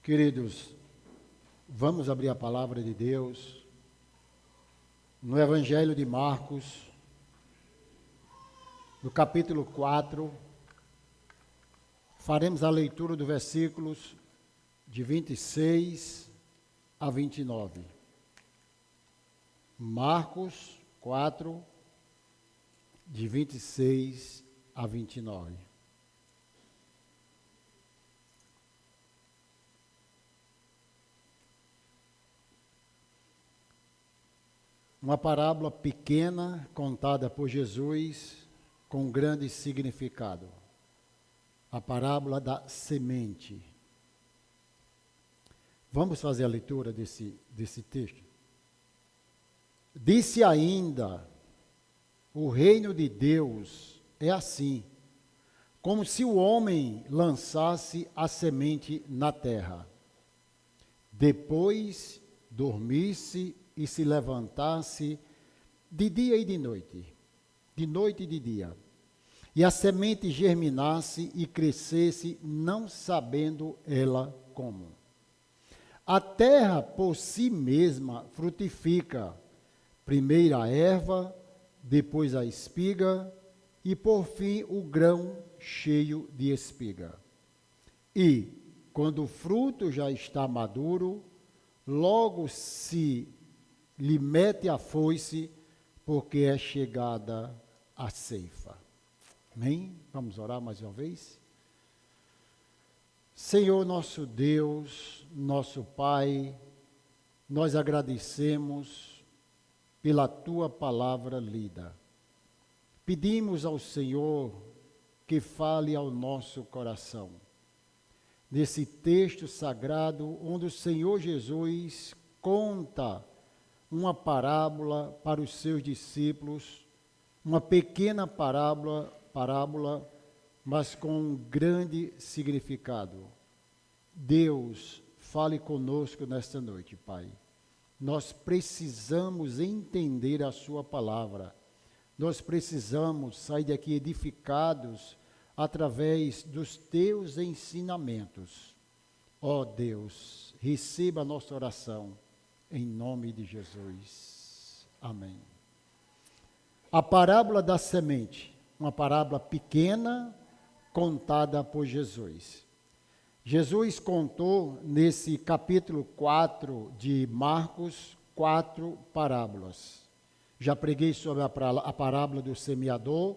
Queridos, vamos abrir a palavra de Deus no Evangelho de Marcos, no capítulo 4, faremos a leitura dos versículos de 26 a 29. Marcos 4, de 26 a 29. Uma parábola pequena contada por Jesus com grande significado. A parábola da semente. Vamos fazer a leitura desse texto. Disse ainda: o reino de Deus é assim, como se o homem lançasse a semente na terra, depois dormisse e se levantasse de dia e de noite e de dia, e a semente germinasse e crescesse, não sabendo ela como. A terra por si mesma frutifica, primeiro a erva, depois a espiga, e por fim o grão cheio de espiga. E, quando o fruto já está maduro, logo se lhe mete a foice, porque é chegada a ceifa. Amém? Vamos orar mais uma vez? Senhor nosso Deus, nosso Pai, nós agradecemos pela Tua palavra lida. Pedimos ao Senhor que fale ao nosso coração. Nesse texto sagrado, onde o Senhor Jesus conta uma parábola para os seus discípulos, uma pequena parábola, mas com um grande significado. Deus, fale conosco nesta noite, Pai. Nós precisamos entender a sua palavra. Nós precisamos sair daqui edificados através dos teus ensinamentos. Ó Deus, receba a nossa oração. Em nome de Jesus. Amém. A parábola da semente, uma parábola pequena, contada por Jesus. Jesus contou nesse capítulo 4 de Marcos, 4 parábolas. Já preguei sobre a parábola do semeador,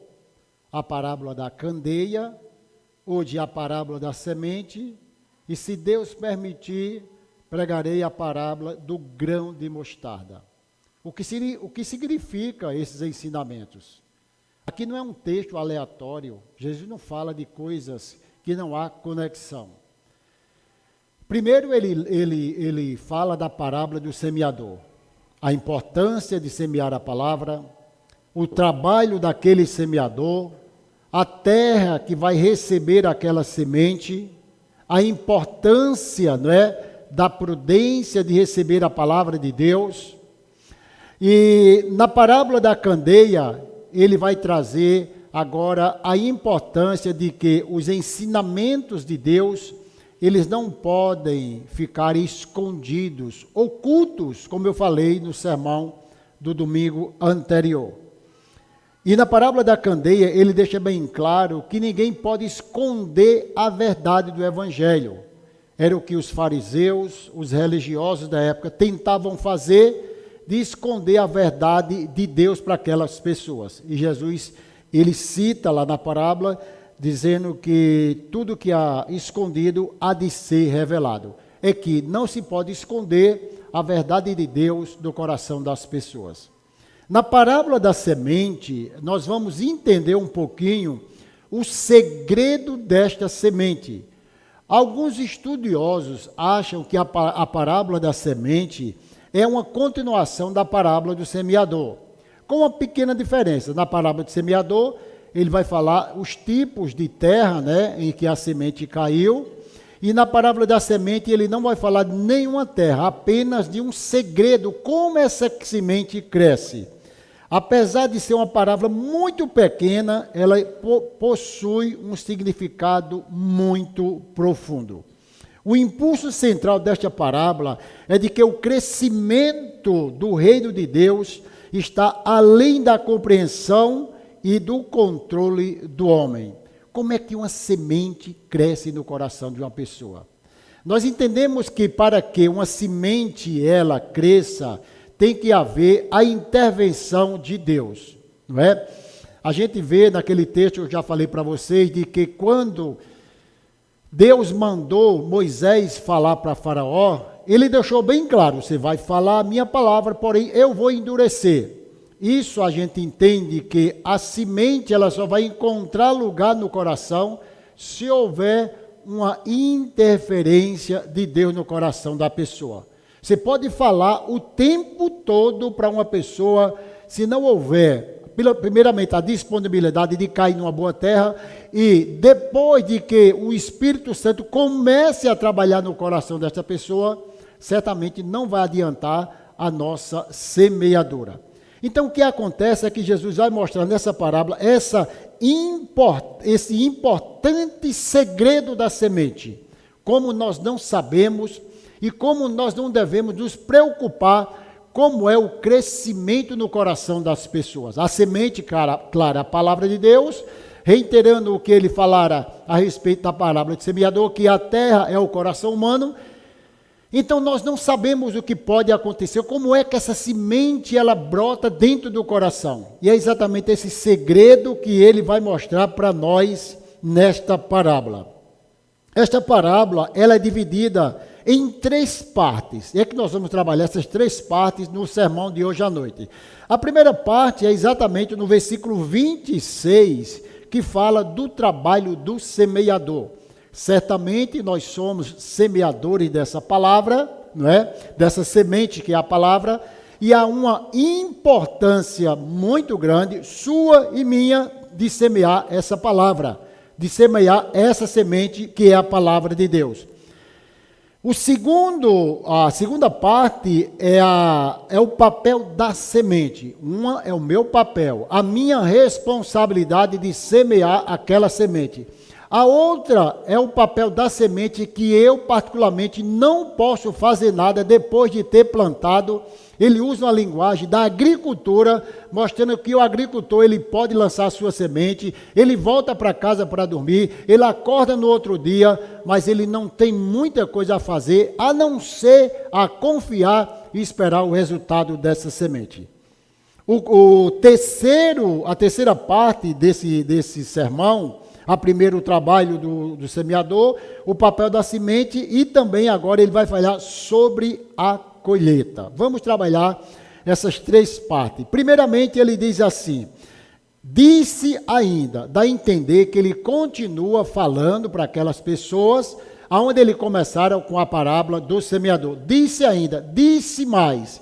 a parábola da candeia, hoje a parábola da semente, e se Deus permitir, pregarei a parábola do grão de mostarda. O que significa esses ensinamentos? Aqui não é um texto aleatório. Jesus não fala de coisas que não há conexão. Primeiro ele fala da parábola do semeador. A importância de semear a palavra, o trabalho daquele semeador, a terra que vai receber aquela semente, a importância, não é, da prudência de receber a palavra de Deus. E na parábola da candeia, ele vai trazer agora a importância de que os ensinamentos de Deus, eles não podem ficar escondidos, ocultos, como eu falei no sermão do domingo anterior. E na parábola da candeia, ele deixa bem claro que ninguém pode esconder a verdade do Evangelho. Era o que os fariseus, os religiosos da época, tentavam fazer, de esconder a verdade de Deus para aquelas pessoas. E Jesus, ele cita lá na parábola, dizendo que tudo que há escondido há de ser revelado. É que não se pode esconder a verdade de Deus do coração das pessoas. Na parábola da semente, nós vamos entender um pouquinho o segredo desta semente. Alguns estudiosos acham que a parábola da semente é uma continuação da parábola do semeador, com uma pequena diferença. Na parábola do semeador, ele vai falar os tipos de terra, né, em que a semente caiu, e na parábola da semente ele não vai falar de nenhuma terra, apenas de um segredo, como essa semente cresce. Apesar de ser uma parábola muito pequena, ela possui um significado muito profundo. O impulso central desta parábola é de que o crescimento do reino de Deus está além da compreensão e do controle do homem. Como é que uma semente cresce no coração de uma pessoa? Nós entendemos que para que uma semente ela cresça, tem que haver a intervenção de Deus, não é? A gente vê naquele texto, eu já falei para vocês, de que quando Deus mandou Moisés falar para Faraó, ele deixou bem claro, você vai falar a minha palavra, porém eu vou endurecer. Isso a gente entende que a semente ela só vai encontrar lugar no coração se houver uma interferência de Deus no coração da pessoa. Você pode falar o tempo todo para uma pessoa, se não houver, primeiramente, a disponibilidade de cair numa boa terra, e depois de que o Espírito Santo comece a trabalhar no coração dessa pessoa, certamente não vai adiantar a nossa semeadura. Então, o que acontece é que Jesus vai mostrar nessa parábola esse importante segredo da semente, como nós não sabemos e como nós não devemos nos preocupar como é o crescimento no coração das pessoas. A semente, clara, a palavra de Deus, reiterando o que ele falara a respeito da parábola de semeador, que a terra é o coração humano. Então nós não sabemos o que pode acontecer, como é que essa semente ela brota dentro do coração. E é exatamente esse segredo que ele vai mostrar para nós nesta parábola. Esta parábola ela é dividida em 3 partes. E é que nós vamos trabalhar essas 3 partes no sermão de hoje à noite. A primeira parte é exatamente no versículo 26, que fala do trabalho do semeador. Certamente nós somos semeadores dessa palavra, não é? Dessa semente que é a palavra, e há uma importância muito grande, sua e minha, de semear essa palavra, de semear essa semente que é a palavra de Deus. A segunda parte é o papel da semente. Uma é o meu papel, a minha responsabilidade de semear aquela semente. A outra é o papel da semente que eu particularmente não posso fazer nada depois de ter plantado. Ele usa uma linguagem da agricultura, mostrando que o agricultor ele pode lançar a sua semente, ele volta para casa para dormir, ele acorda no outro dia, mas ele não tem muita coisa a fazer, a não ser a confiar e esperar o resultado dessa semente. A terceira parte desse sermão, a primeiro o trabalho do semeador, o papel da semente e também agora ele vai falar sobre a colheita. Vamos trabalhar essas 3 partes. Primeiramente ele diz assim, disse ainda, dá a entender que ele continua falando para aquelas pessoas, aonde ele começaram com a parábola do semeador. Disse ainda, disse mais.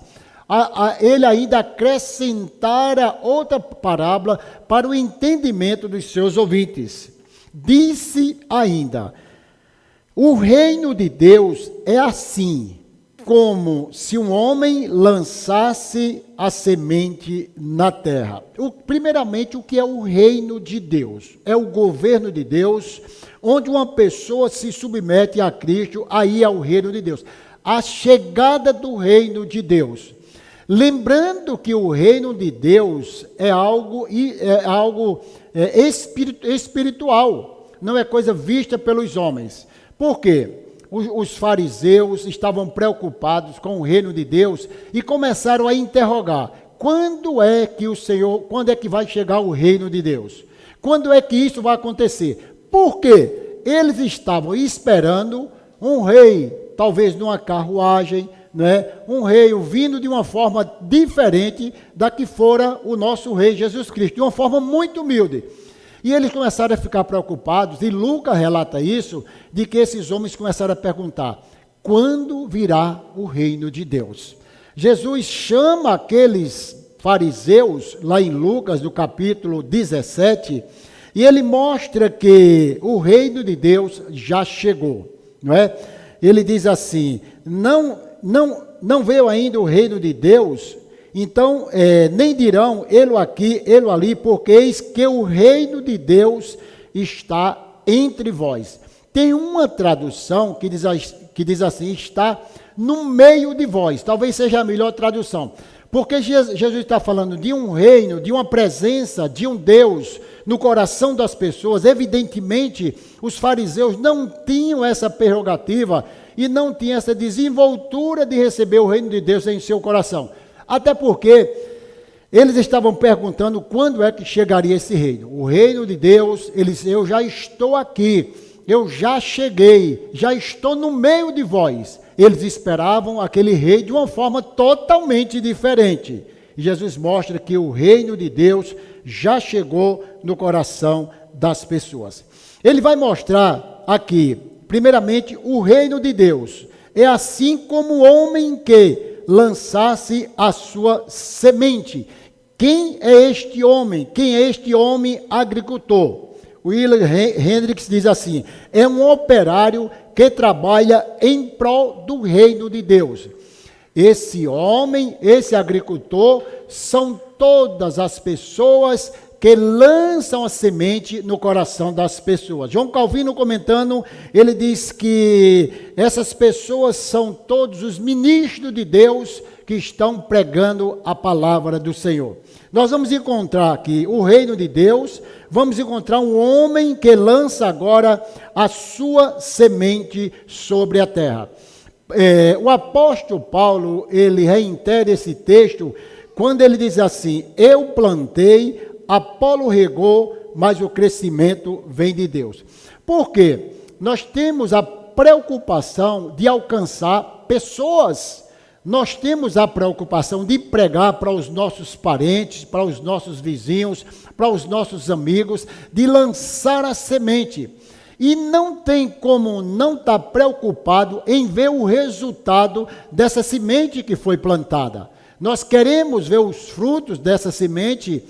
Ele ainda acrescentara outra parábola para o entendimento dos seus ouvintes. Disse ainda, o reino de Deus é assim, como se um homem lançasse a semente na terra. Primeiramente, o que é o reino de Deus? É o governo de Deus, onde uma pessoa se submete a Cristo, aí é o reino de Deus. A chegada do reino de Deus. Lembrando que o reino de Deus é algo espiritual, não é coisa vista pelos homens. Por quê? Os fariseus estavam preocupados com o reino de Deus e começaram a interrogar, quando é que vai chegar o reino de Deus? Quando é que isso vai acontecer? Por quê? Eles estavam esperando um rei, talvez numa carruagem, né? Um rei vindo de uma forma diferente da que fora o nosso rei Jesus Cristo, de uma forma muito humilde. E eles começaram a ficar preocupados, e Lucas relata isso, de que esses homens começaram a perguntar, quando virá o reino de Deus? Jesus chama aqueles fariseus, lá em Lucas, no capítulo 17, e ele mostra que o reino de Deus já chegou, não é? Ele diz assim, não veio ainda o reino de Deus, então nem dirão ele aqui, ele ali, porque eis que o reino de Deus está entre vós. Tem uma tradução que diz assim, está no meio de vós. Talvez seja a melhor tradução. Porque Jesus está falando de um reino, de uma presença, de um Deus no coração das pessoas. Evidentemente, os fariseus não tinham essa prerrogativa e não tinham essa desenvoltura de receber o reino de Deus em seu coração. Até porque eles estavam perguntando quando é que chegaria esse reino. O reino de Deus, eu já estou aqui, eu já cheguei, já estou no meio de vós. Eles esperavam aquele rei de uma forma totalmente diferente. E Jesus mostra que o reino de Deus já chegou no coração das pessoas. Ele vai mostrar aqui, primeiramente, o reino de Deus. É assim como o homem que lançasse a sua semente. Quem é este homem? Quem é este homem agricultor? William Hendricks diz assim, é um operário que trabalha em prol do reino de Deus. Esse homem, esse agricultor, são todas as pessoas que lançam a semente no coração das pessoas. João Calvino comentando, ele diz que essas pessoas são todos os ministros de Deus que estão pregando a palavra do Senhor. Nós vamos encontrar aqui o reino de Deus, vamos encontrar um homem que lança agora a sua semente sobre a terra. O apóstolo Paulo, ele reitera esse texto, quando ele diz assim, eu plantei, Apolo regou, mas o crescimento vem de Deus. Por quê? Nós temos a preocupação de alcançar pessoas. Nós temos a preocupação de pregar para os nossos parentes, para os nossos vizinhos, para os nossos amigos, de lançar a semente. E não tem como não estar preocupado em ver o resultado dessa semente que foi plantada. Nós queremos ver os frutos dessa semente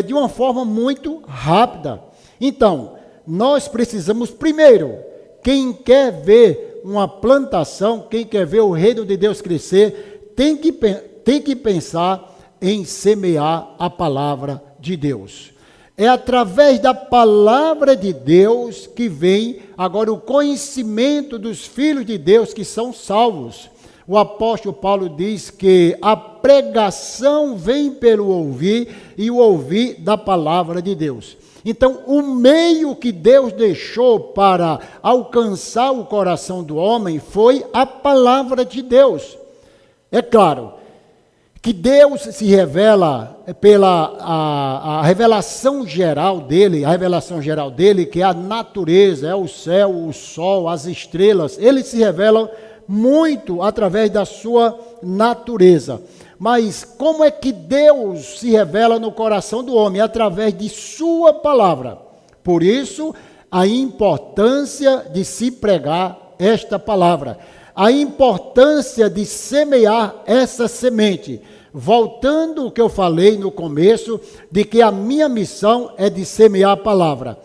de uma forma muito rápida. Então, nós precisamos primeiro, quem quer ver uma plantação, quem quer ver o reino de Deus crescer, tem que pensar em semear a palavra de Deus. É através da palavra de Deus que vem agora o conhecimento dos filhos de Deus que são salvos. O apóstolo Paulo diz que a pregação vem pelo ouvir e o ouvir da palavra de Deus. Então, o meio que Deus deixou para alcançar o coração do homem foi a palavra de Deus. É claro que Deus se revela pela a revelação geral dele, que é a natureza, é o céu, o sol, as estrelas. Ele se revela muito através da sua natureza. Mas como é que Deus se revela no coração do homem? Através de sua palavra. Por isso, a importância de se pregar esta palavra. A importância de semear essa semente. Voltando ao que eu falei no começo, de que a minha missão é de semear a palavra.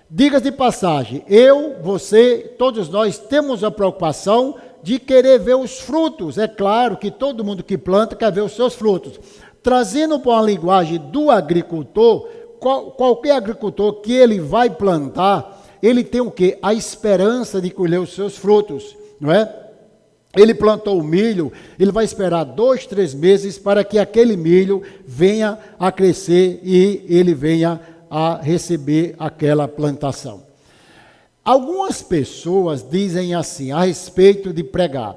Diga de passagem, eu, você, todos nós temos a preocupação de querer ver os frutos. É claro que todo mundo que planta quer ver os seus frutos. Trazendo para uma linguagem do agricultor, qualquer agricultor que ele vai plantar, ele tem o quê? A esperança de colher os seus frutos, não é? Ele plantou o milho, ele vai esperar 2, 3 meses para que aquele milho venha a crescer e ele venha a receber aquela plantação. Algumas pessoas dizem assim, a respeito de pregar.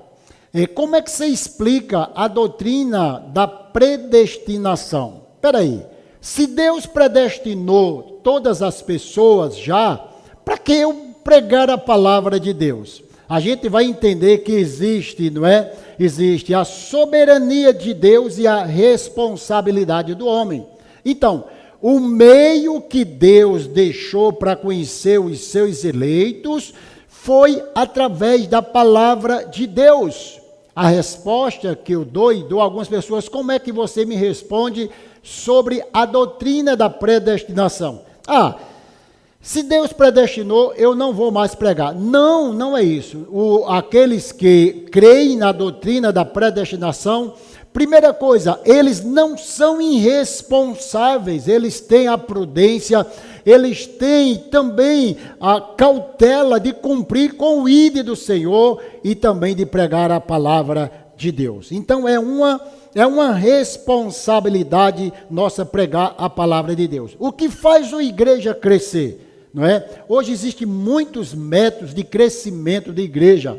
Como é que você explica a doutrina da predestinação? Espera aí, se Deus predestinou todas as pessoas já, para que eu pregar a palavra de Deus? A gente vai entender que existe, não é? Existe a soberania de Deus e a responsabilidade do homem. Então, o meio que Deus deixou para conhecer os seus eleitos foi através da palavra de Deus. A resposta que eu dou a algumas pessoas, como é que você me responde sobre a doutrina da predestinação? Se Deus predestinou, eu não vou mais pregar. Não, não é isso. Aqueles que creem na doutrina da predestinação, primeira coisa, eles não são irresponsáveis, eles têm a prudência, eles têm também a cautela de cumprir com o ID do Senhor e também de pregar a palavra de Deus. Então é uma responsabilidade nossa pregar a palavra de Deus. O que faz a igreja crescer? Não é? Hoje existem muitos métodos de crescimento de igreja.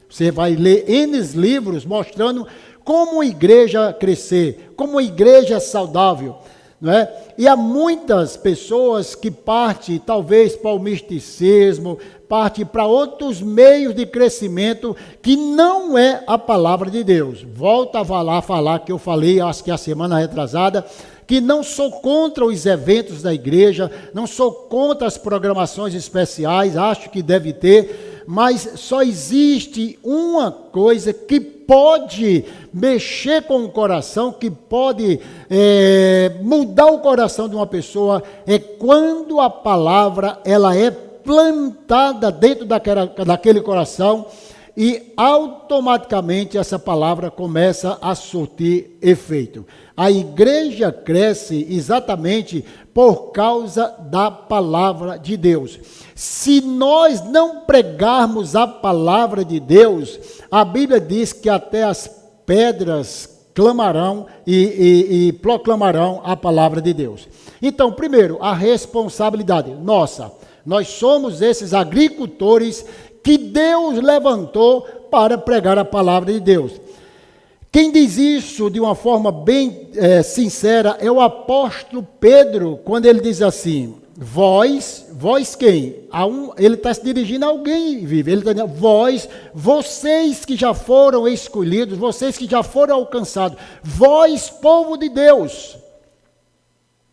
Você vai ler N livros mostrando como a igreja crescer, como a igreja é saudável. Não é? E há muitas pessoas que partem, talvez, para o misticismo, partem para outros meios de crescimento que não é a palavra de Deus. Volta a falar que eu falei, acho que a semana retrasada, que não sou contra os eventos da igreja, não sou contra as programações especiais, acho que deve ter, mas só existe uma coisa que pode mexer com o coração, que pode mudar o coração de uma pessoa, é quando a palavra ela é plantada dentro daquele coração e automaticamente essa palavra começa a surtir efeito. A igreja cresce exatamente por causa da palavra de Deus. Se nós não pregarmos a palavra de Deus, a Bíblia diz que até as pedras clamarão e proclamarão a palavra de Deus. Então, primeiro, a responsabilidade nossa. Nós somos esses agricultores que Deus levantou para pregar a palavra de Deus. Quem diz isso de uma forma bem sincera é o apóstolo Pedro, quando ele diz assim, vós quem? Ele está se dirigindo a alguém, vive. Ele está dizendo, vocês que já foram escolhidos, vocês que já foram alcançados, vós, povo de Deus,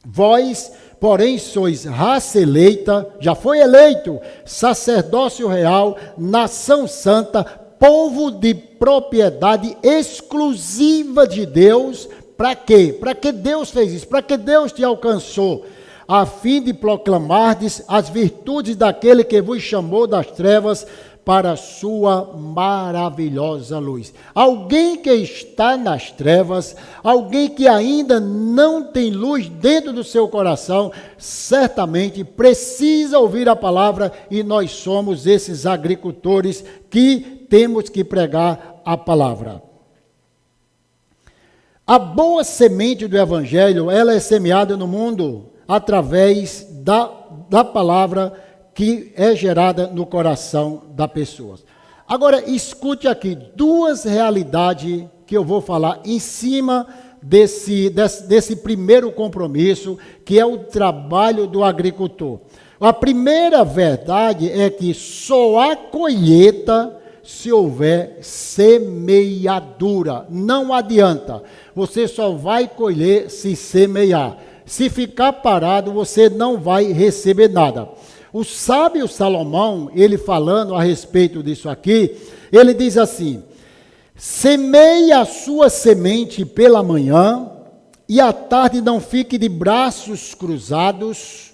vós, porém, sois raça eleita, já foi eleito, sacerdócio real, nação santa, povo de propriedade exclusiva de Deus. Para quê? Para que Deus fez isso? Para que Deus te alcançou? A fim de proclamardes as virtudes daquele que vos chamou das trevas para a sua maravilhosa luz. Alguém que está nas trevas, alguém que ainda não tem luz dentro do seu coração, certamente precisa ouvir a palavra, e nós somos esses agricultores que temos que pregar a palavra. A boa semente do Evangelho, ela é semeada no mundo através da palavra que é gerada no coração da pessoa. Agora, escute aqui duas realidades que eu vou falar em cima desse primeiro compromisso, que é o trabalho do agricultor. A primeira verdade é que só há colheita se houver semeadura. Não adianta. Você só vai colher se semear. Se ficar parado, você não vai receber nada. O sábio Salomão, ele falando a respeito disso aqui, ele diz assim, semeia a sua semente pela manhã, e à tarde não fique de braços cruzados,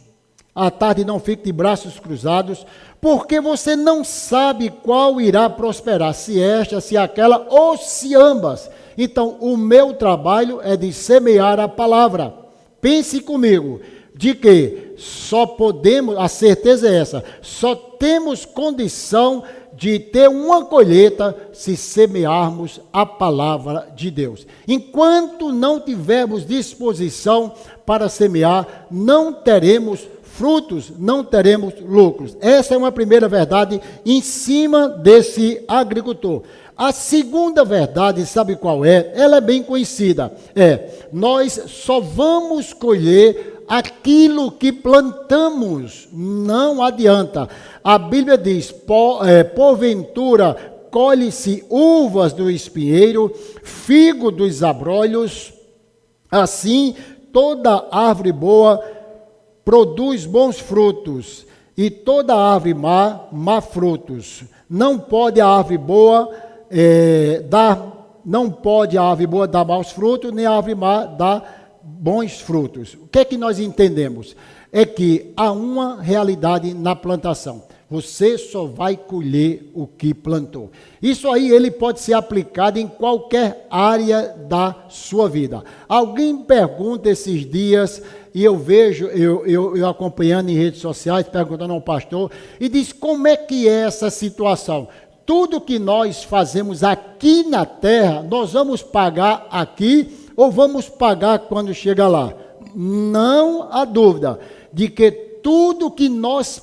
porque você não sabe qual irá prosperar, se esta, se aquela, ou se ambas. Então, o meu trabalho é de semear a palavra. Pense comigo, de que só podemos, a certeza é essa, só temos condição de ter uma colheita se semearmos a palavra de Deus. Enquanto não tivermos disposição para semear, não teremos frutos, não teremos lucros. Essa é uma primeira verdade em cima desse agricultor. A segunda verdade, sabe qual é? Ela é bem conhecida. Nós só vamos colher aquilo que plantamos. Não adianta. A Bíblia diz, porventura, colhe-se uvas do espinheiro, figo dos abrolhos. Assim, toda árvore boa produz bons frutos, e toda árvore má frutos. Não pode a árvore boa dar maus frutos, nem a árvore má dar bons frutos. O que é que nós entendemos? É que há uma realidade na plantação. Você só vai colher o que plantou. Isso aí ele pode ser aplicado em qualquer área da sua vida. Alguém pergunta esses dias, e eu vejo, eu acompanhando em redes sociais, perguntando ao pastor, e diz, como é que é essa situação? Tudo que nós fazemos aqui na terra, nós vamos pagar aqui ou vamos pagar quando chega lá? Não há dúvida de que tudo que nós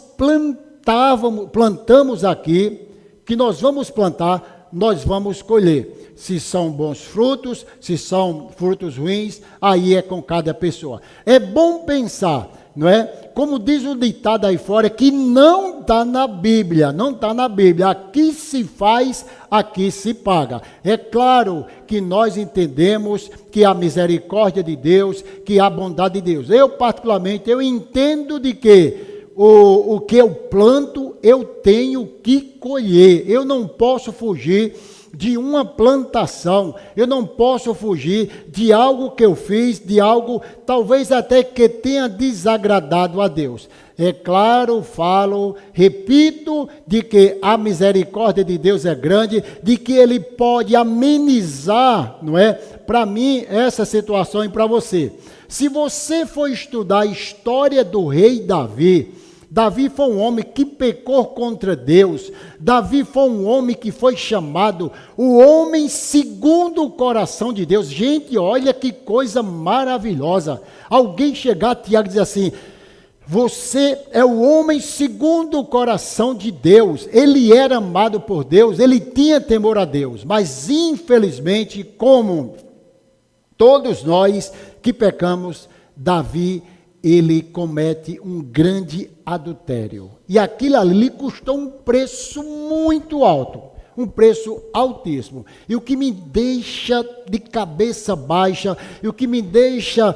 plantamos aqui, que nós vamos plantar, nós vamos colher. Se são bons frutos, se são frutos ruins, aí é com cada pessoa. É bom pensar, não é? Como diz o ditado aí fora, que não está na Bíblia, não está na Bíblia. Aqui se faz, aqui se paga. É claro que nós entendemos que a misericórdia de Deus, que a bondade de Deus. Eu, particularmente, eu entendo de que o que eu planto, eu tenho que colher. Eu não posso fugir de uma plantação, eu não posso fugir de algo que eu fiz, de algo talvez até que tenha desagradado a Deus. É claro, falo, repito, de que a misericórdia de Deus é grande, de que Ele pode amenizar, não é? Para mim, essa situação e para você. Se você for estudar a história do rei Davi, Davi foi um homem que pecou contra Deus. Davi foi um homem que foi chamado o homem segundo o coração de Deus. Gente, olha que coisa maravilhosa. Alguém chegar a Tiago e dizer assim, você é o homem segundo o coração de Deus. Ele era amado por Deus, ele tinha temor a Deus. Mas infelizmente, como todos nós que pecamos, Davi ele comete um grande adultério. E aquilo ali lhe custou um preço muito alto, um preço altíssimo. E o que me deixa de cabeça baixa, e o que me deixa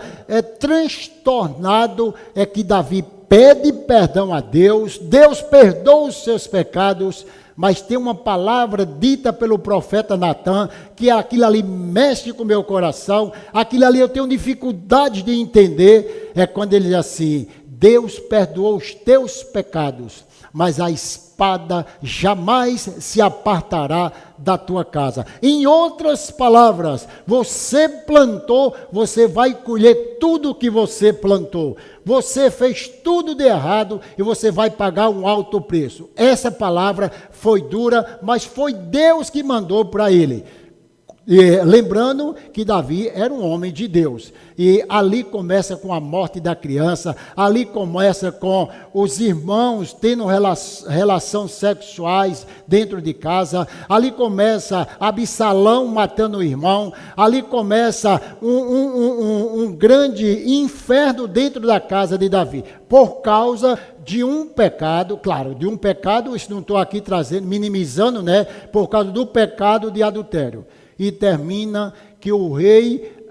transtornado, é que Davi pede perdão a Deus, Deus perdoa os seus pecados, mas tem uma palavra dita pelo profeta Natan, que aquilo ali mexe com o meu coração, aquilo ali eu tenho dificuldade de entender, é quando ele diz assim, Deus perdoou os teus pecados, mas a espada jamais se apartará da tua casa. Em outras palavras, você plantou, você vai colher tudo o que você plantou. Você fez tudo de errado e você vai pagar um alto preço. Essa palavra foi dura, mas foi Deus que mandou para ele. Lembrando que Davi era um homem de Deus, e ali começa com a morte da criança, ali começa com os irmãos tendo relações sexuais dentro de casa, ali começa Absalão matando o irmão, ali começa um grande inferno dentro da casa de Davi, por causa de um pecado, claro, de um pecado, isso não estou aqui trazendo, minimizando, né, por causa do pecado de adultério. E termina que o rei,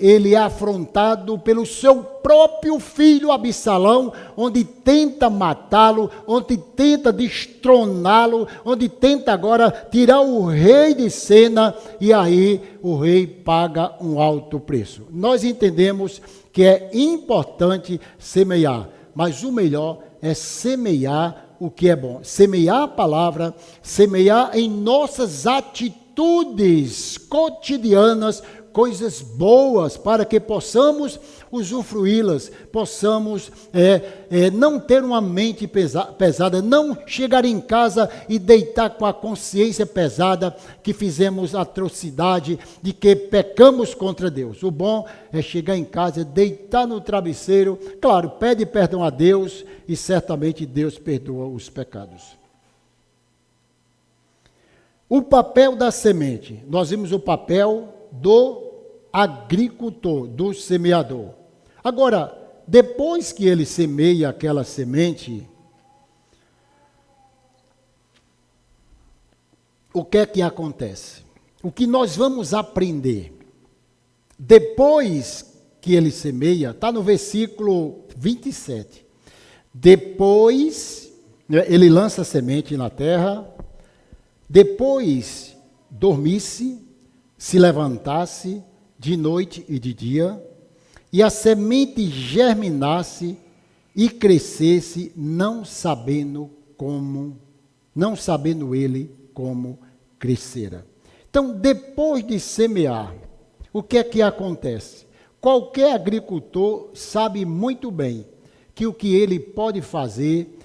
ele é afrontado pelo seu próprio filho Absalão, onde tenta matá-lo, onde tenta destroná-lo, onde tenta agora tirar o rei de cena, e aí o rei paga um alto preço. Nós entendemos que é importante semear, mas o melhor é semear o que é bom. Semear a palavra, semear em nossas atitudes cotidianas, coisas boas, para que possamos usufruí-las, possamos não ter uma mente pesada, não chegar em casa e deitar com a consciência pesada que fizemos atrocidade, de que pecamos contra Deus. O bom é chegar em casa, deitar no travesseiro, claro, pede perdão a Deus e certamente Deus perdoa os pecados. O papel da semente, nós vimos o papel do agricultor, do semeador. Agora, depois que ele semeia aquela semente, o que é que acontece? O que nós vamos aprender? Depois que ele semeia, está no versículo 27. Depois, ele lança a semente na terra. Depois dormisse, se levantasse de noite e de dia, e a semente germinasse e crescesse, não sabendo ele como crescera. Então, depois de semear, o que é que acontece? Qualquer agricultor sabe muito bem que o que ele pode fazer,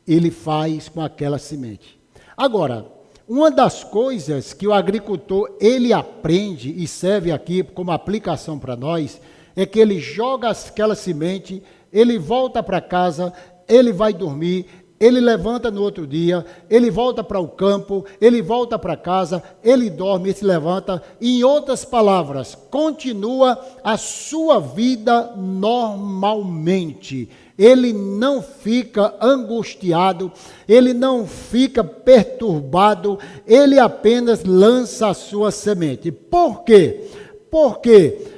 ele faz com aquela semente. Agora, uma das coisas que o agricultor, ele aprende e serve aqui como aplicação para nós, é que ele joga aquela semente, ele volta para casa, ele vai dormir, ele levanta no outro dia, ele volta para o campo, ele volta para casa, ele dorme e se levanta. Em outras palavras, continua a sua vida normalmente. Ele não fica angustiado, ele não fica perturbado, ele apenas lança a sua semente. Por quê? Porque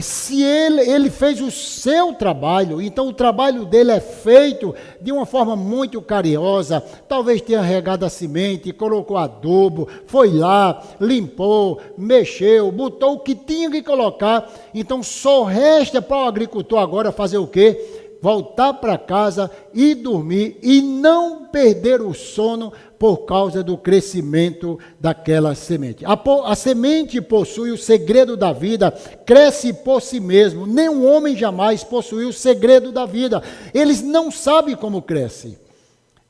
se ele fez o seu trabalho, então o trabalho dele é feito de uma forma muito carinhosa, talvez tenha regado a semente, colocou adubo, foi lá, limpou, mexeu, botou o que tinha que colocar, então só resta para o agricultor agora fazer o quê? Voltar para casa e dormir e não perder o sono por causa do crescimento daquela semente. A semente possui o segredo da vida, cresce por si mesmo. Nenhum homem jamais possuiu o segredo da vida. Eles não sabem como cresce.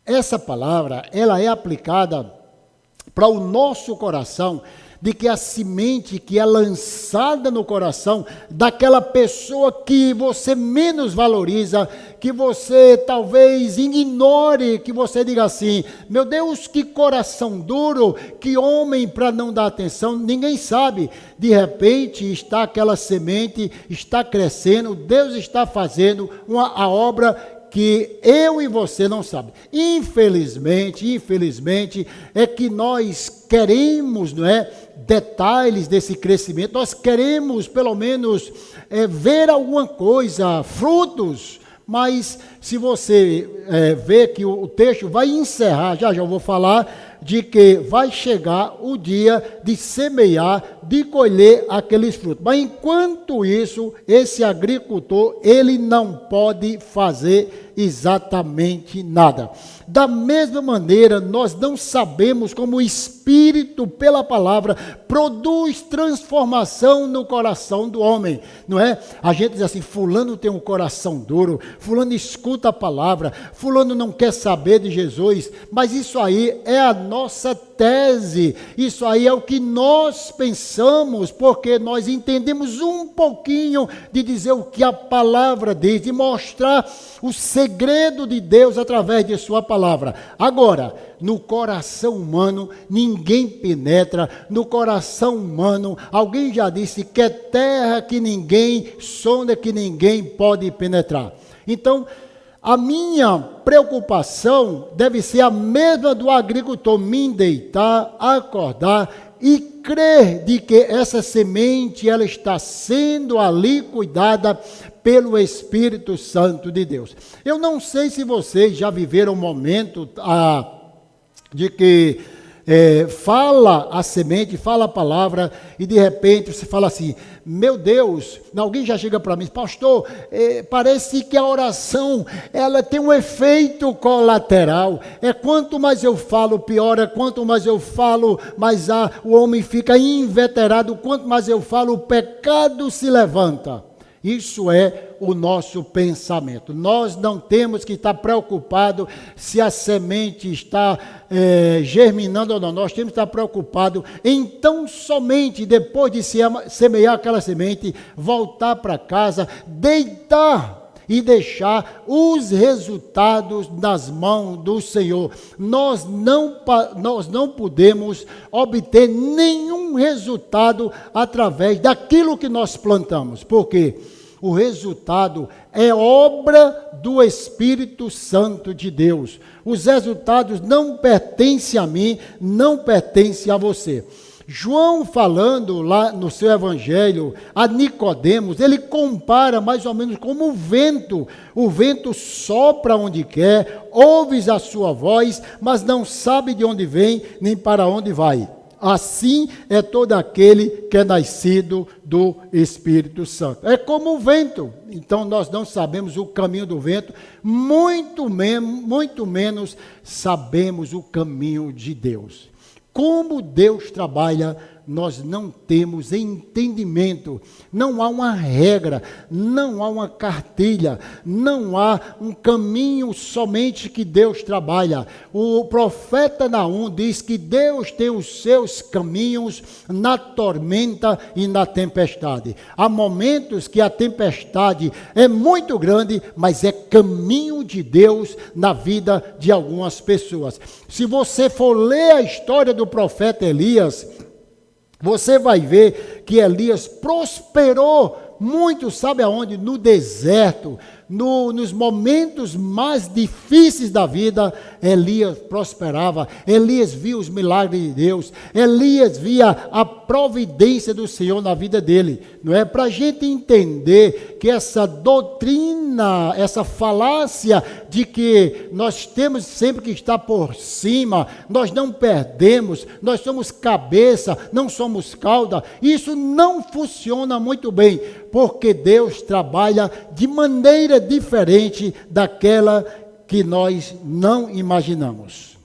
Essa palavra, ela é aplicada para o nosso coração, de que a semente que é lançada no coração daquela pessoa que você menos valoriza, que você talvez ignore, que você diga assim, meu Deus, que coração duro, que homem para não dar atenção, ninguém sabe. De repente está aquela semente, está crescendo, Deus está fazendo a obra que eu e você não sabemos. Infelizmente, é que nós queremos, não é, detalhes desse crescimento, nós queremos pelo menos ver alguma coisa, frutos, mas se você vê que o texto vai encerrar, já eu vou falar de que vai chegar o dia de semear, de colher aqueles frutos. Mas enquanto isso, esse agricultor, ele não pode fazer exatamente nada. Da mesma maneira, nós não sabemos como o Espírito, pela palavra, produz transformação no coração do homem, não é? A gente diz assim, fulano tem um coração duro, fulano escuta a palavra, fulano não quer saber de Jesus, mas isso aí é a nossa tese, isso aí é o que nós pensamos, porque nós entendemos um pouquinho de dizer o que a palavra diz, de mostrar o segredo de Deus através de sua palavra. Agora, no coração humano, ninguém penetra, no coração humano, alguém já disse que é terra que ninguém sonda, que ninguém pode penetrar. Então, a minha preocupação deve ser a mesma do agricultor, me deitar, acordar e crer de que essa semente ela está sendo ali cuidada pelo Espírito Santo de Deus. Eu não sei se vocês já viveram um momento de que fala a semente, fala a palavra, e de repente você fala assim, meu Deus, alguém já chega para mim, pastor, parece que a oração, ela tem um efeito colateral, quanto mais eu falo, piora, quanto mais eu falo, mais o homem fica inveterado, quanto mais eu falo, o pecado se levanta. Isso é o nosso pensamento. Nós não temos que estar preocupados se a semente está germinando ou não. Nós temos que estar preocupados em tão somente depois de semear aquela semente, voltar para casa, deitar e deixar os resultados nas mãos do Senhor. Nós não podemos obter nenhum resultado através daquilo que nós plantamos, porque o resultado é obra do Espírito Santo de Deus. Os resultados não pertencem a mim, não pertencem a você. João, falando lá no seu evangelho a Nicodemos, ele compara mais ou menos como o vento sopra onde quer, ouves a sua voz, mas não sabe de onde vem, nem para onde vai. Assim é todo aquele que é nascido do Espírito Santo. É como o vento. Então nós não sabemos o caminho do vento, muito menos sabemos o caminho de Deus. Como Deus trabalha nós não temos entendimento, não há uma regra, não há uma cartilha, não há um caminho somente que Deus trabalha. O profeta Naum diz que Deus tem os seus caminhos na tormenta e na tempestade. Há momentos que a tempestade é muito grande, mas é caminho de Deus na vida de algumas pessoas. Se você for ler a história do profeta Elias, você vai ver que Elias prosperou muito, sabe aonde? No deserto, nos momentos mais difíceis da vida, Elias prosperava. Elias via os milagres de Deus. Elias via a providência do Senhor na vida dele. Não é? Para a gente entender que essa doutrina, essa falácia de que nós temos sempre que estar por cima, nós não perdemos, nós somos cabeça, não somos cauda, isso não funciona muito bem, porque Deus trabalha de maneira diferente daquela que nós não imaginamos.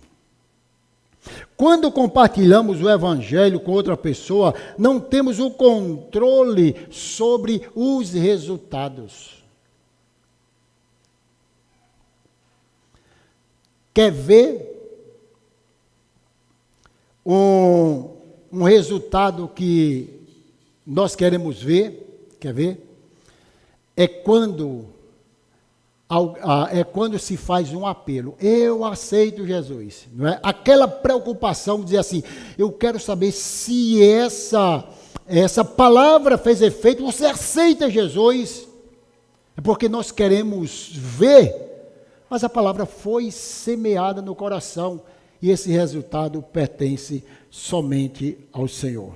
Quando compartilhamos o Evangelho com outra pessoa, não temos o controle sobre os resultados. Quer ver um resultado que nós queremos ver? Quer ver? É quando se faz um apelo. Eu aceito Jesus. Não é? Aquela preocupação de dizer assim, eu quero saber se essa palavra fez efeito. Você aceita Jesus? É porque nós queremos ver, mas a palavra foi semeada no coração e esse resultado pertence somente ao Senhor.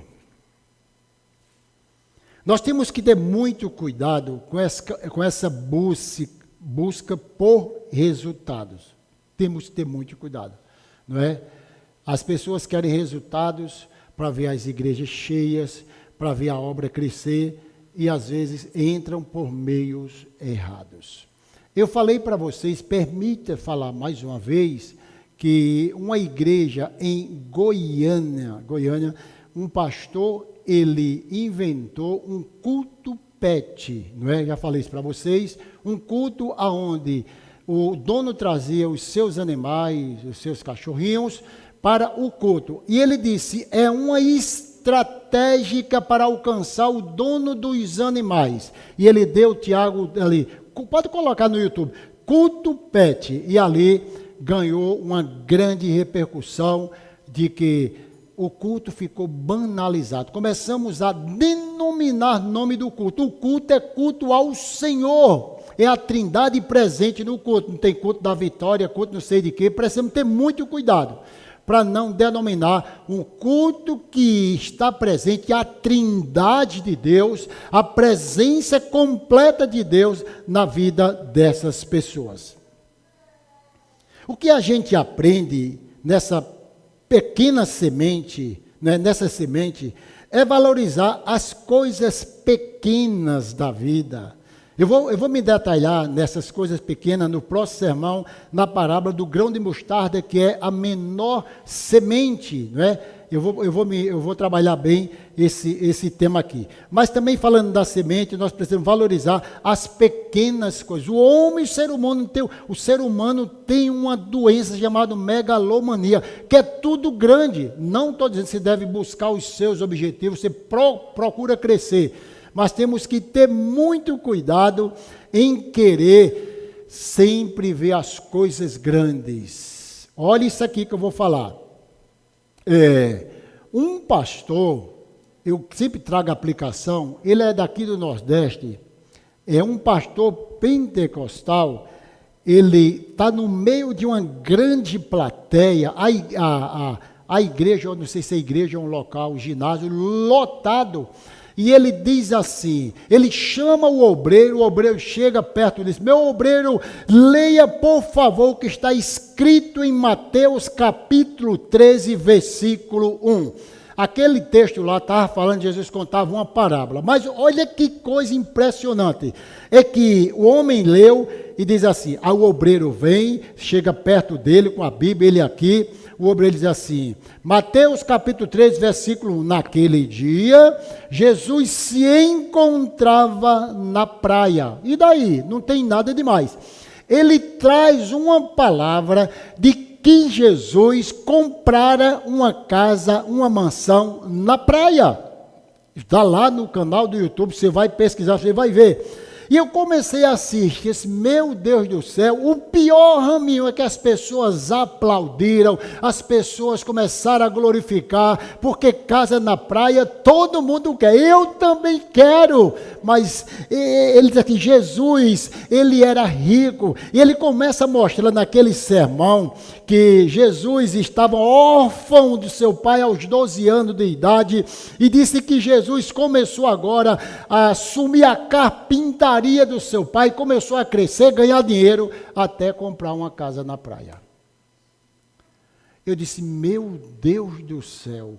Nós temos que ter muito cuidado com essa busca por resultados. Temos que ter muito cuidado, não é? As pessoas querem resultados para ver as igrejas cheias, para ver a obra crescer e às vezes entram por meios errados. Eu falei para vocês, permita falar mais uma vez, que uma igreja em Goiânia, um pastor, ele inventou um culto pet, não é? Já falei isso para vocês, um culto aonde o dono trazia os seus animais, os seus cachorrinhos para o culto. E ele disse, é uma estratégica para alcançar o dono dos animais. E ele deu, Tiago, ali, pode colocar no YouTube, culto pet, e ali ganhou uma grande repercussão de que o culto ficou banalizado. Começamos a denominar nome do culto. O culto é culto ao Senhor. É a trindade presente no culto. Não tem culto da vitória, culto não sei de quê. Precisamos ter muito cuidado para não denominar um culto que está presente a trindade de Deus, a presença completa de Deus na vida dessas pessoas. O que a gente aprende nessa pequena semente, né, nessa semente, é valorizar as coisas pequenas da vida. Eu vou me detalhar nessas coisas pequenas no próximo sermão, na parábola do grão de mostarda, que é a menor semente, não é? Eu vou trabalhar bem esse tema aqui. Mas também falando da semente, nós precisamos valorizar as pequenas coisas. O ser humano tem uma doença chamada megalomania, que é tudo grande. Não estou dizendo que você deve buscar os seus objetivos, você procura crescer. Mas temos que ter muito cuidado em querer sempre ver as coisas grandes. Olha isso aqui que eu vou falar. Um pastor, eu sempre trago a aplicação, ele é daqui do Nordeste, é um pastor pentecostal, ele está no meio de uma grande plateia, a igreja, eu não sei se é igreja ou um local, um ginásio lotado, e ele diz assim, ele chama o obreiro chega perto e diz, meu obreiro, leia por favor o que está escrito em Mateus capítulo 13, versículo 1. aquele texto lá estava falando, Jesus contava uma parábola. Mas olha que coisa impressionante. É que o homem leu e diz assim, aí o obreiro vem, chega perto dele com a Bíblia, ele aqui, o obreiro diz assim, Mateus capítulo 3, versículo 1, naquele dia, Jesus se encontrava na praia. E daí? Não tem nada demais. Ele traz uma palavra de que Jesus comprara uma casa, uma mansão na praia. Está lá no canal do YouTube, você vai pesquisar, você vai ver. E eu comecei a assistir, esse, meu Deus do céu, o pior raminho é que as pessoas aplaudiram, as pessoas começaram a glorificar, porque casa na praia todo mundo quer, eu também quero, mas ele diz aqui, Jesus, ele era rico, e ele começa a mostrar naquele sermão, que Jesus estava órfão de seu pai aos 12 anos de idade, e disse que Jesus começou agora a assumir a carpintaria do seu pai, começou a crescer, ganhar dinheiro, até comprar uma casa na praia. Eu disse, meu Deus do céu,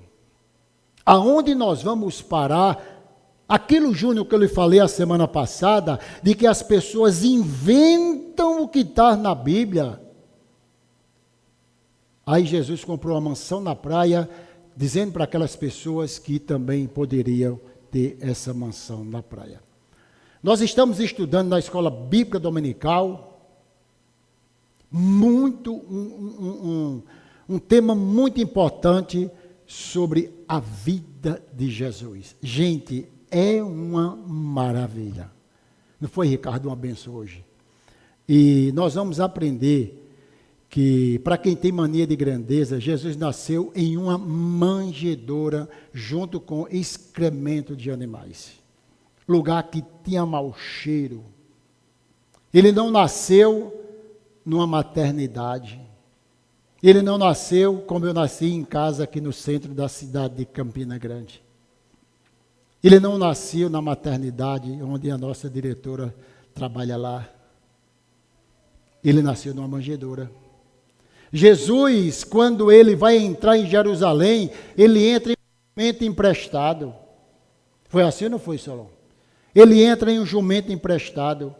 aonde nós vamos parar? Aquilo, Júnior, que eu lhe falei a semana passada, de que as pessoas inventam o que está na Bíblia. Aí Jesus comprou uma mansão na praia, dizendo para aquelas pessoas que também poderiam ter essa mansão na praia. Nós estamos estudando na escola bíblica dominical, um tema muito importante sobre a vida de Jesus. Gente, é uma maravilha. Não foi, Ricardo, uma benção hoje? E nós vamos aprender que, para quem tem mania de grandeza, Jesus nasceu em uma manjedoura junto com excremento de animais. Lugar que tinha mau cheiro. Ele não nasceu numa maternidade. Ele não nasceu como eu nasci em casa aqui no centro da cidade de Campina Grande. Ele não nasceu na maternidade onde a nossa diretora trabalha lá. Ele nasceu numa manjedoura. Jesus, quando ele vai entrar em Jerusalém, ele entra em um jumento emprestado. Foi assim ou não foi, Solon? Ele entra em um jumento emprestado.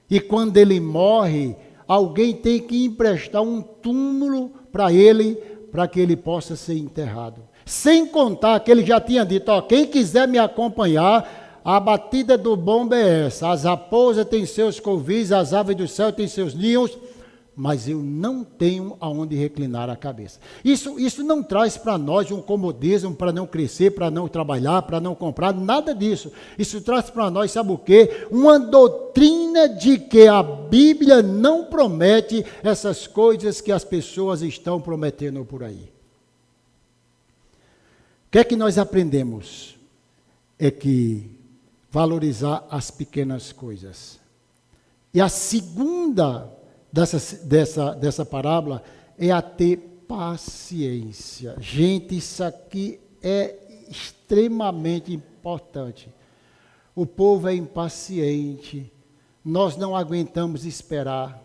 E quando ele morre, alguém tem que emprestar um túmulo para ele, para que ele possa ser enterrado. Sem contar que ele já tinha dito, ó, quem quiser me acompanhar, a batida do bomba é essa. As raposas têm seus covis, as aves do céu têm seus ninhos, mas eu não tenho aonde reclinar a cabeça. Isso não traz para nós um comodismo para não crescer, para não trabalhar, para não comprar, nada disso. Isso traz para nós, sabe o quê? Uma doutrina de que a Bíblia não promete essas coisas que as pessoas estão prometendo por aí. O que é que nós aprendemos? É que valorizar as pequenas coisas. E a segunda dessa parábola é a ter paciência. Gente, isso aqui é extremamente importante. O povo é impaciente, nós não aguentamos esperar,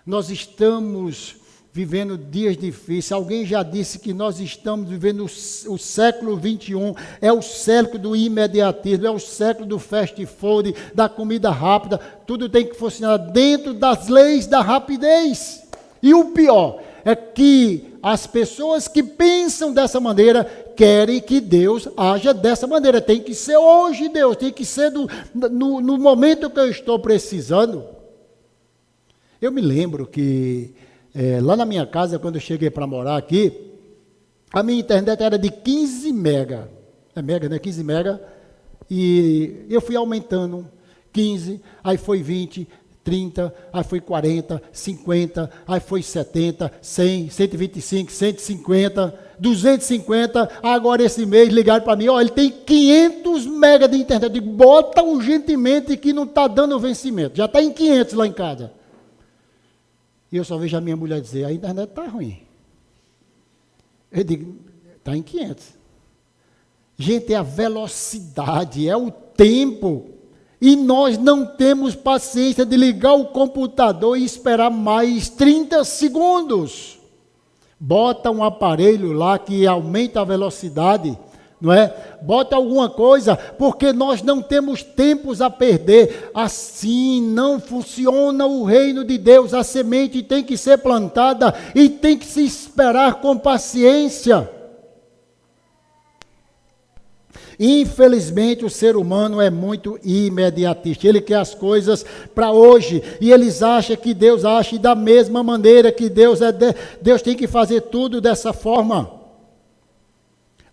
nós estamos vivendo dias difíceis. Alguém já disse que nós estamos vivendo o século 21, é o século do imediatismo, é o século do fast food, da comida rápida, tudo tem que funcionar dentro das leis da rapidez. E o pior é que as pessoas que pensam dessa maneira querem que Deus haja dessa maneira. Tem que ser hoje, Deus, tem que ser no momento que eu estou precisando. Eu me lembro que lá na minha casa, quando eu cheguei para morar aqui, a minha internet era de 15 mega. É mega, né? 15 mega. E eu fui aumentando 15, aí foi 20, 30, aí foi 40, 50, aí foi 70, 100, 125, 150, 250. Agora esse mês ligaram para mim, ó, ele tem 500 mega de internet. Eu digo, bota urgentemente que não está dando vencimento. Já está em 500 lá em casa. E eu só vejo a minha mulher dizer, a internet está ruim. Eu digo, está em 500. Gente, é a velocidade, é o tempo. E nós não temos paciência de ligar o computador e esperar mais 30 segundos. Bota um aparelho lá que aumenta a velocidade. não é? Bota alguma coisa, porque nós não temos tempos a perder. Assim não funciona o reino de Deus. A semente tem que ser plantada e tem que se esperar com paciência. Infelizmente, o ser humano é muito imediatista. Ele quer as coisas para hoje. E eles acham que Deus age da mesma maneira, que Deus tem que fazer tudo dessa forma.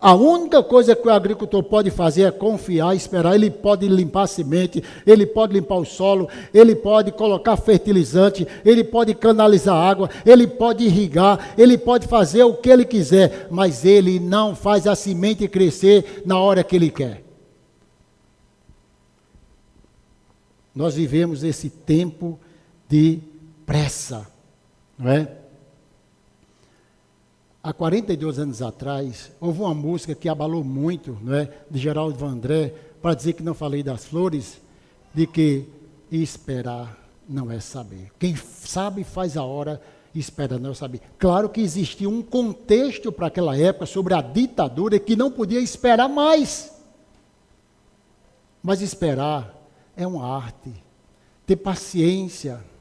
A única coisa que o agricultor pode fazer é confiar, esperar. Ele pode limpar a semente, ele pode limpar o solo, ele pode colocar fertilizante, ele pode canalizar água, ele pode irrigar, ele pode fazer o que ele quiser, mas ele não faz a semente crescer na hora que ele quer. Nós vivemos esse tempo de pressa, não é? Há 42 anos atrás, houve uma música que abalou muito, não é, de Geraldo Vandré, para dizer que não falei das flores, de que esperar não é saber. Quem sabe faz a hora, espera não é saber. Claro que existia um contexto para aquela época sobre a ditadura que não podia esperar mais. Mas esperar é uma arte, ter paciência.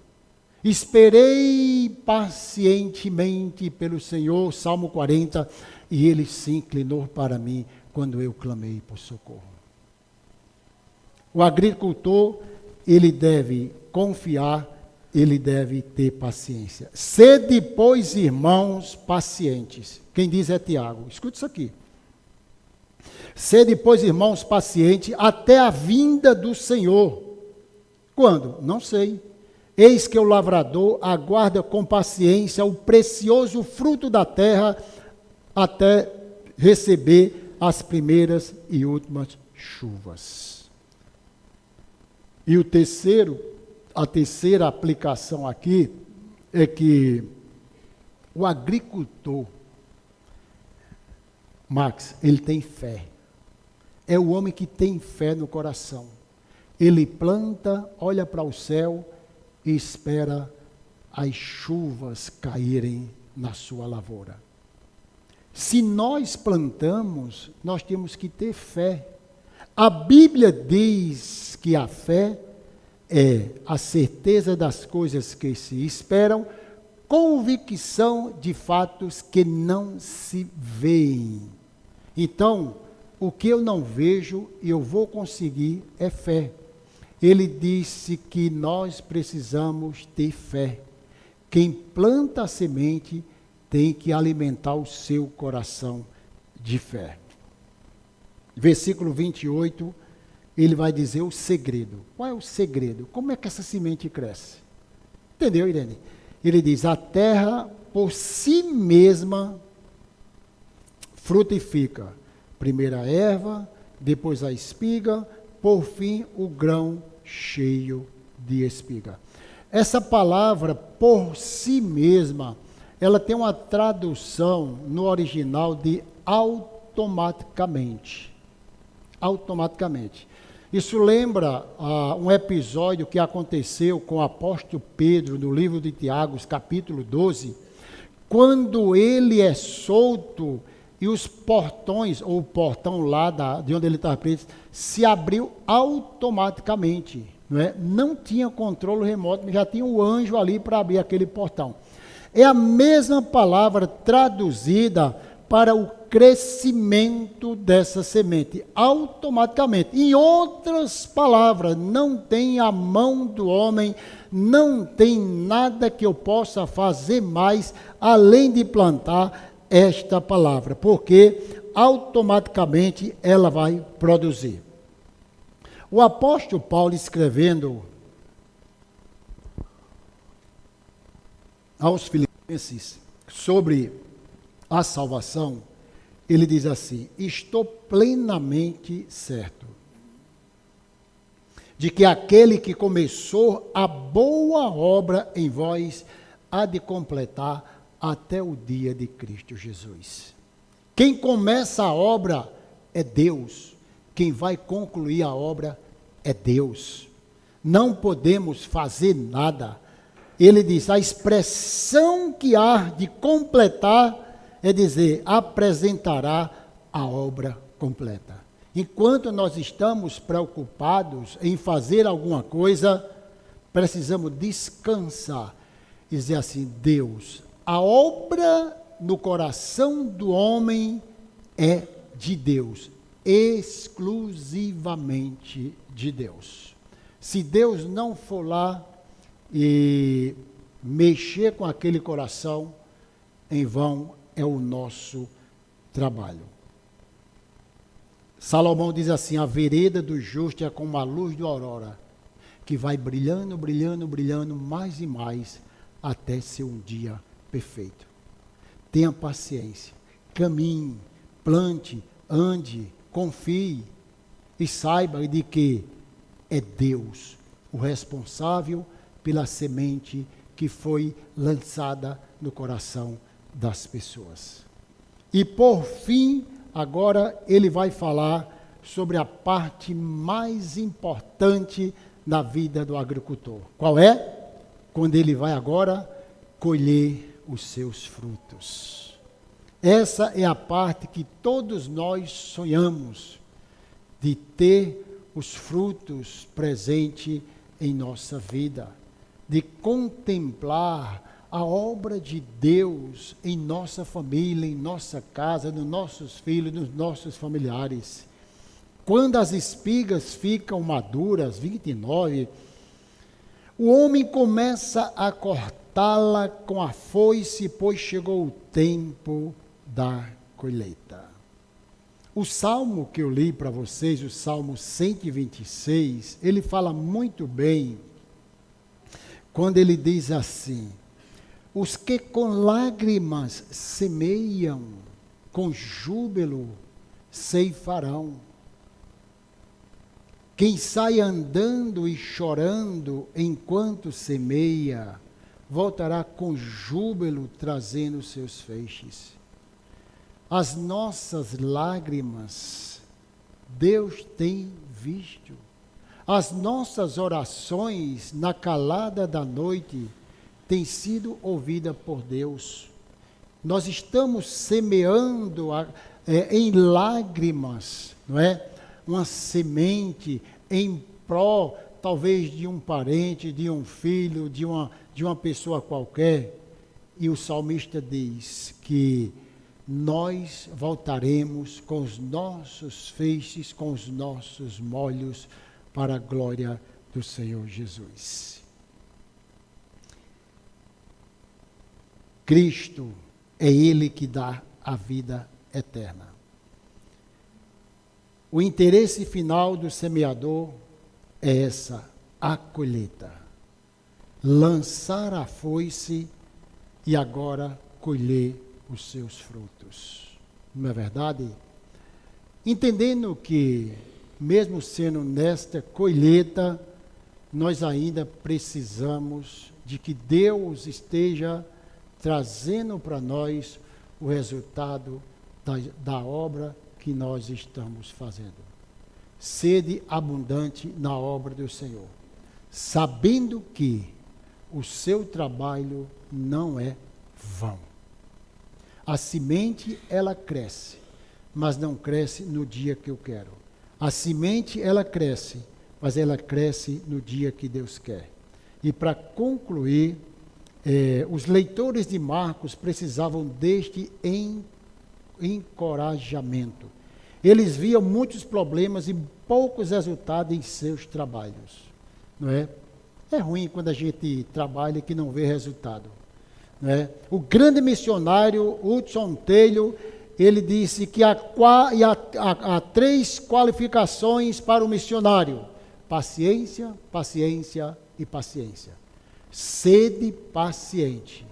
Esperei pacientemente pelo Senhor, Salmo 40, e Ele se inclinou para mim quando eu clamei por socorro. O agricultor, ele deve confiar, ele deve ter paciência. Sede, pois, irmãos, pacientes. Quem diz é Tiago. Escute isso aqui. Sede, pois, irmãos, pacientes, até a vinda do Senhor. Quando? Não sei. Eis que o lavrador aguarda com paciência o precioso fruto da terra até receber as primeiras e últimas chuvas. E a terceira aplicação aqui é que o agricultor, Max, ele tem fé. É o homem que tem fé no coração. Ele planta, olha para o céu e espera as chuvas caírem na sua lavoura. Se nós plantamos, nós temos que ter fé. A Bíblia diz que a fé é a certeza das coisas que se esperam, convicção de fatos que não se veem. Então, o que eu não vejo e eu vou conseguir é fé. Ele disse que nós precisamos ter fé. Quem planta a semente tem que alimentar o seu coração de fé. Versículo 28, ele vai dizer o segredo. Qual é o segredo? Como é que essa semente cresce? Entendeu, Irene? Ele diz, a terra por si mesma frutifica. Primeiro a erva, depois a espiga, por fim o grão cheio de espiga. Essa palavra, por si mesma, ela tem uma tradução no original de automaticamente. Automaticamente. Isso lembra um episódio que aconteceu com o apóstolo Pedro no livro de Tiago, capítulo 12, quando ele é solto e os portões, ou o portão lá de onde ele estava preso, se abriu automaticamente. Não tinha controle remoto, já tinha um anjo ali para abrir aquele portão. É a mesma palavra traduzida para o crescimento dessa semente, automaticamente. Em outras palavras, não tem a mão do homem, não tem nada que eu possa fazer mais, além de plantar esta palavra, porque automaticamente ela vai produzir. O apóstolo Paulo, escrevendo aos Filipenses sobre a salvação, ele diz assim: estou plenamente certo de que aquele que começou a boa obra em vós há de completar até o dia de Cristo Jesus. Quem começa a obra é Deus. Quem vai concluir a obra é Deus. Não podemos fazer nada. Ele diz, a expressão que há de completar é dizer, apresentará a obra completa. Enquanto nós estamos preocupados em fazer alguma coisa, precisamos descansar e dizer assim: Deus, a obra no coração do homem é de Deus, exclusivamente de Deus. Se Deus não for lá e mexer com aquele coração, em vão é o nosso trabalho. Salomão diz assim: a vereda do justo é como a luz da aurora, que vai brilhando, brilhando, brilhando mais e mais, até ser um dia perfeito. Tenha paciência, caminhe, plante, ande, confie e saiba de que é Deus o responsável pela semente que foi lançada no coração das pessoas. E por fim, agora ele vai falar sobre a parte mais importante na vida do agricultor. Qual é? Quando ele vai agora colher os seus frutos. Essa é a parte que todos nós sonhamos, de ter os frutos presentes em nossa vida, de contemplar a obra de Deus em nossa família, em nossa casa, nos nossos filhos, nos nossos familiares. Quando as espigas ficam maduras, 29, o homem começa a cortá-la com a foice, pois chegou o tempo da colheita. O salmo que eu li para vocês, o Salmo 126, ele fala muito bem quando ele diz assim: os que com lágrimas semeiam, com júbilo ceifarão. Quem sai andando e chorando enquanto semeia, voltará com júbilo trazendo seus feixes. As nossas lágrimas, Deus tem visto. As nossas orações na calada da noite têm sido ouvidas por Deus. Nós estamos semeando em lágrimas, não é? Uma semente em pró, talvez, de um parente, de um filho, de uma pessoa qualquer. E o salmista diz que nós voltaremos com os nossos feixes, com os nossos molhos, para a glória do Senhor Jesus. Cristo é Ele que dá a vida eterna. O interesse final do semeador é a colheita. Lançar a foice e agora colher os seus frutos. Não é verdade? Entendendo que, mesmo sendo nesta colheita, nós ainda precisamos de que Deus esteja trazendo para nós o resultado da obra que nós estamos fazendo. Sede abundante na obra do Senhor, sabendo que o seu trabalho não é vão. A semente, ela cresce, mas não cresce no dia que eu quero. A semente, ela cresce, mas ela cresce no dia que Deus quer. E para concluir, os leitores de Marcos precisavam deste encorajamento. Eles viam muitos problemas e poucos resultados em seus trabalhos. Não é? É ruim quando a gente trabalha que não vê resultado. Não é? O grande missionário Hudson Taylor, ele disse que há 3 qualificações para o missionário: paciência, paciência e paciência. Sede paciente.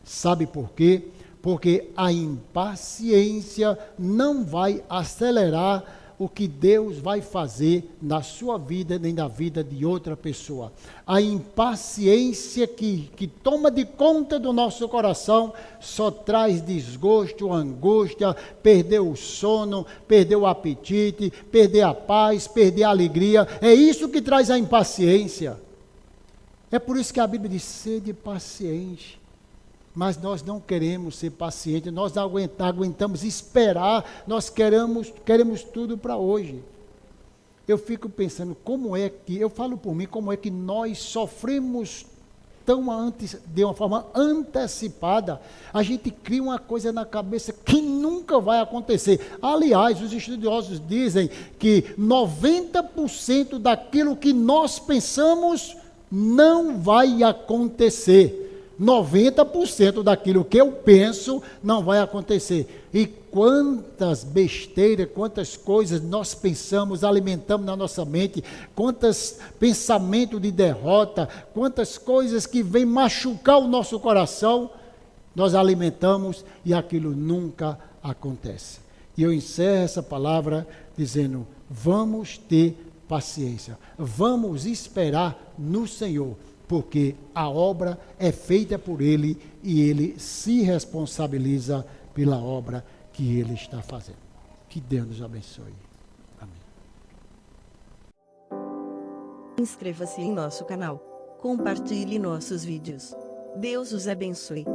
Sabe por quê? Porque a impaciência não vai acelerar o que Deus vai fazer na sua vida, nem na vida de outra pessoa. A impaciência que toma de conta do nosso coração só traz desgosto, angústia, perder o sono, perder o apetite, perder a paz, perder a alegria. É isso que traz a impaciência. É por isso que a Bíblia diz: sede paciente. Mas nós não queremos ser pacientes, nós não aguentamos esperar, nós queremos tudo para hoje. Eu fico pensando eu falo por mim, como é que nós sofremos de uma forma antecipada. A gente cria uma coisa na cabeça que nunca vai acontecer. Aliás, os estudiosos dizem que 90% daquilo que nós pensamos não vai acontecer. 90% daquilo que eu penso não vai acontecer. E quantas besteiras, quantas coisas nós pensamos, alimentamos na nossa mente, quantos pensamentos de derrota, quantas coisas que vêm machucar o nosso coração, nós alimentamos e aquilo nunca acontece. E eu encerro essa palavra dizendo: vamos ter paciência, vamos esperar no Senhor, porque a obra é feita por Ele e Ele se responsabiliza pela obra que Ele está fazendo. Que Deus nos abençoe. Amém. Inscreva-se em nosso canal. Compartilhe nossos vídeos. Deus os abençoe.